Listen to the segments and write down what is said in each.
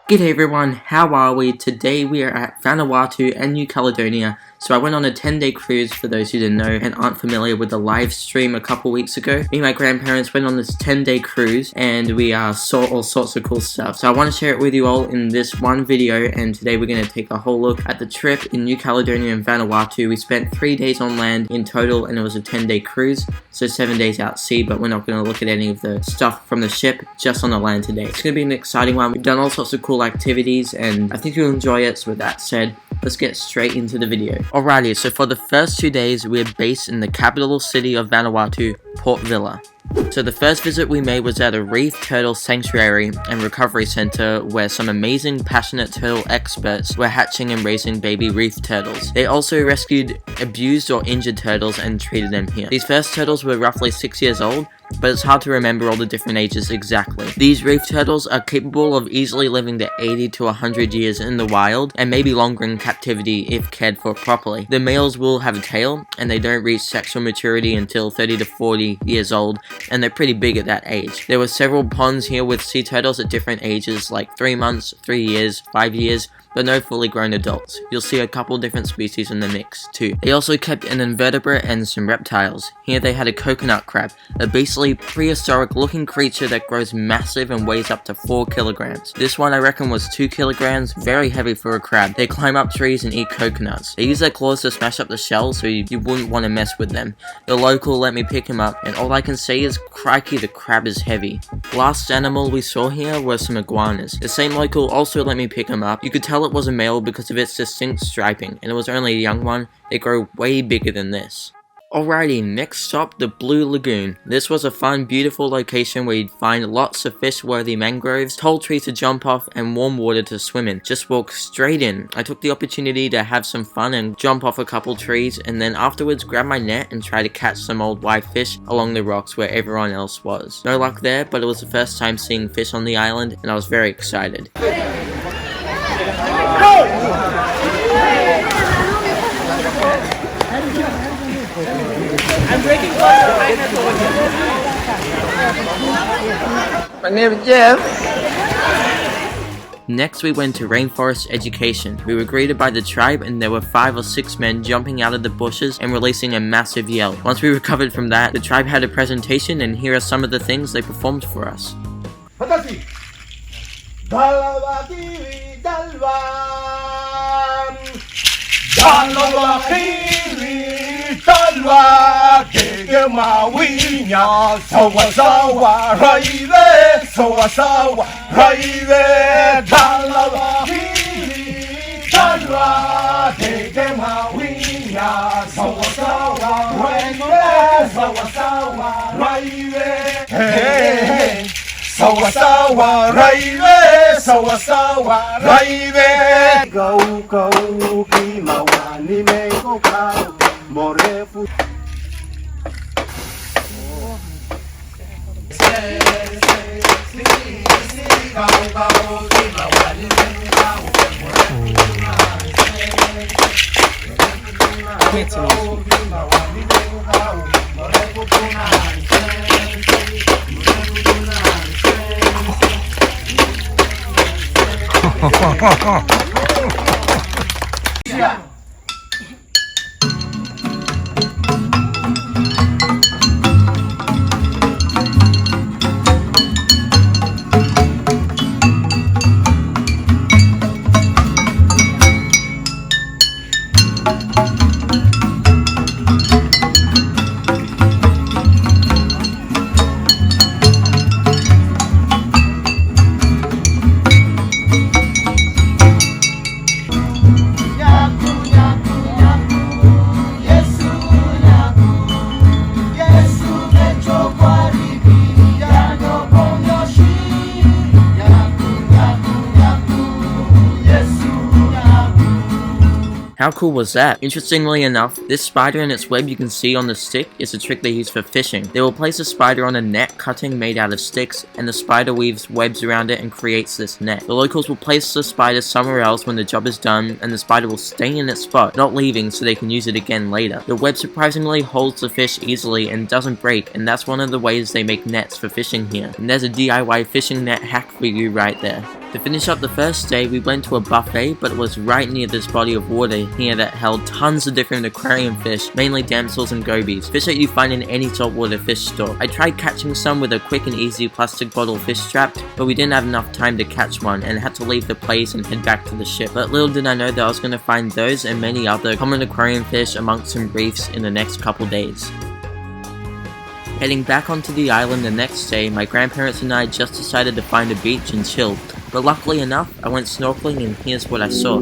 G'day everyone, how are we? Today we are at Vanuatu and New Caledonia. So I went on a 10-day cruise for those who didn't know and aren't familiar with the live stream a couple weeks ago. Me and my grandparents went on this 10-day cruise and we saw all sorts of cool stuff. So I want to share it with you all in this one video, and today we're going to take a whole look at the trip in New Caledonia and Vanuatu. We spent 3 days on land in total and it was a 10-day cruise, so 7 days out sea, but we're not going to look at any of the stuff from the ship, just on the land today. It's going to be an exciting one. We've done all sorts of cool activities and I think you'll enjoy it. So with that said, let's get straight into the video. Alrighty, so for the first 2 days, we're based in the capital city of Vanuatu, Port Vila. So the first visit we made was at a reef turtle sanctuary and recovery center where some amazing passionate turtle experts were hatching and raising baby reef turtles. They also rescued abused or injured turtles and treated them here. These first turtles were roughly 6 years old, but it's hard to remember all the different ages exactly. These reef turtles are capable of easily living to 80 to 100 years in the wild and maybe longer in captivity if cared for properly. The males will have a tail and they don't reach sexual maturity until 30 to 40 years old, and they're pretty big at that age. There were several ponds here with sea turtles at different ages, like 3 months, 3 years, 5 years, but no fully grown adults. You'll see a couple different species in the mix too. They also kept an invertebrate and some reptiles. Here they had a coconut crab, a beastly prehistoric looking creature that grows massive and weighs up to 4 kilograms. This one I reckon was 2 kilograms, very heavy for a crab. They climb up trees and eat coconuts. They use their claws to smash up the shell, so you wouldn't want to mess with them. The local let me pick him up, and all I can say is, crikey, the crab is heavy. Last animal we saw here were some iguanas. The same local also let me pick him up. You could tell it was a male because of its distinct striping, and it was only a young one. They grow way bigger than this. Alrighty, next stop, the Blue Lagoon. This was a fun, beautiful location where you'd find lots of fish-worthy mangroves, tall trees to jump off, and warm water to swim in. Just walk straight in. I took the opportunity to have some fun and jump off a couple trees, and then afterwards grab my net and try to catch some old white fish along the rocks where everyone else was. No luck there, but it was the first time seeing fish on the island, and I was very excited. I'm breaking My name is Jeff. Next we went to Rainforest Education. We were greeted by the tribe and there were 5 or 6 men jumping out of the bushes and releasing a massive yell. Once we recovered from that, the tribe had a presentation, and here are some of the things they performed for us. Talwa ke mawinya sawa sawa raive sawa sawa raive talwa ke mawinya sawa sawa raive sawa sawa raive hey sawa sawa raive sawa sawa raive go go ki mawani me go ka morefu How cool was that? Interestingly enough, this spider and its web you can see on the stick is a trick they use for fishing. They will place a spider on a net cutting made out of sticks, and the spider weaves webs around it and creates this net. The locals will place the spider somewhere else when the job is done, and the spider will stay in its spot, not leaving, so they can use it again later. The web surprisingly holds the fish easily and doesn't break, and that's one of the ways they make nets for fishing here. And there's a DIY fishing net hack for you right there. To finish up the first day, we went to a buffet, but it was right near this body of water here that held tons of different aquarium fish, mainly damsels and gobies, fish that you find in any saltwater fish store. I tried catching some with a quick and easy plastic bottle fish trap, but we didn't have enough time to catch one and had to leave the place and head back to the ship. But little did I know that I was going to find those and many other common aquarium fish amongst some reefs in the next couple days. Heading back onto the island the next day, my grandparents and I just decided to find a beach and chill. But luckily enough, I went snorkeling and here's what I saw.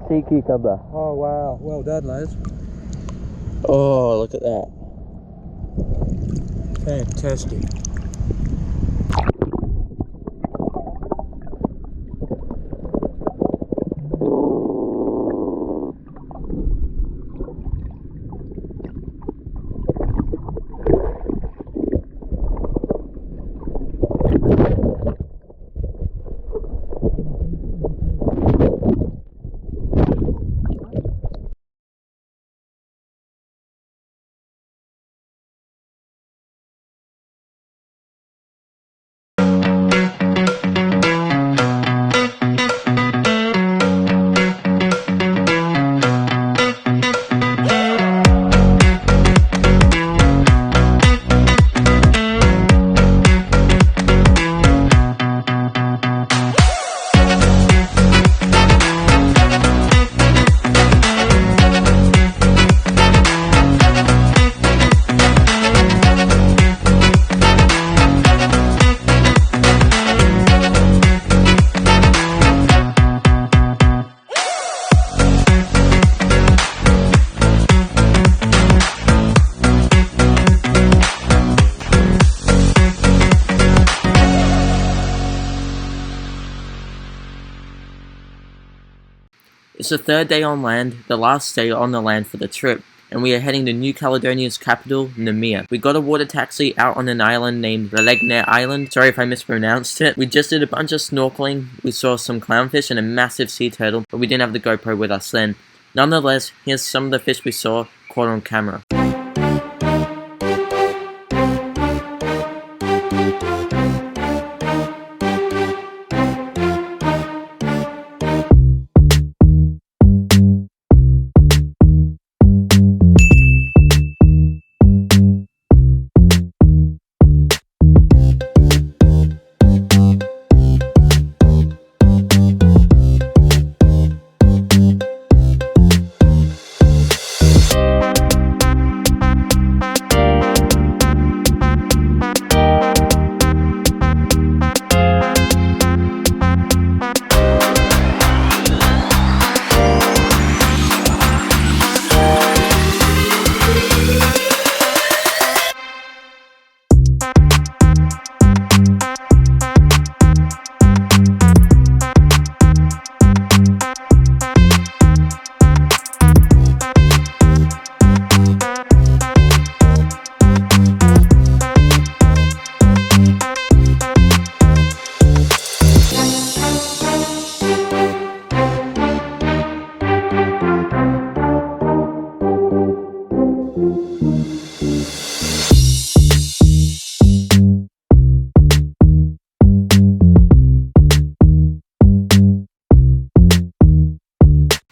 Sea cucumber. Oh wow, well done, lads. Oh, look at that. Fantastic. It's the third day on land, the last day on the land for the trip, and we are heading to New Caledonia's capital, Namia. We got a water taxi out on an island named Lagoon Island. Sorry if I mispronounced it. We just did a bunch of snorkeling. We saw some clownfish and a massive sea turtle, but we didn't have the GoPro with us then. Nonetheless, here's some of the fish we saw caught on camera.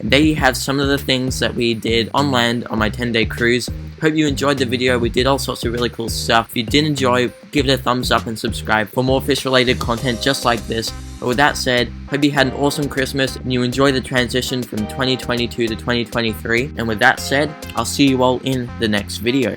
There you have some of the things that we did on land on my 10-day cruise. Hope you enjoyed the video. We did all sorts of really cool stuff. If you did enjoy, give it a thumbs up and subscribe for more fish related content just like this. But with that said, hope you had an awesome Christmas and you enjoy the transition from 2022 to 2023. And with that said, I'll see you all in the next video.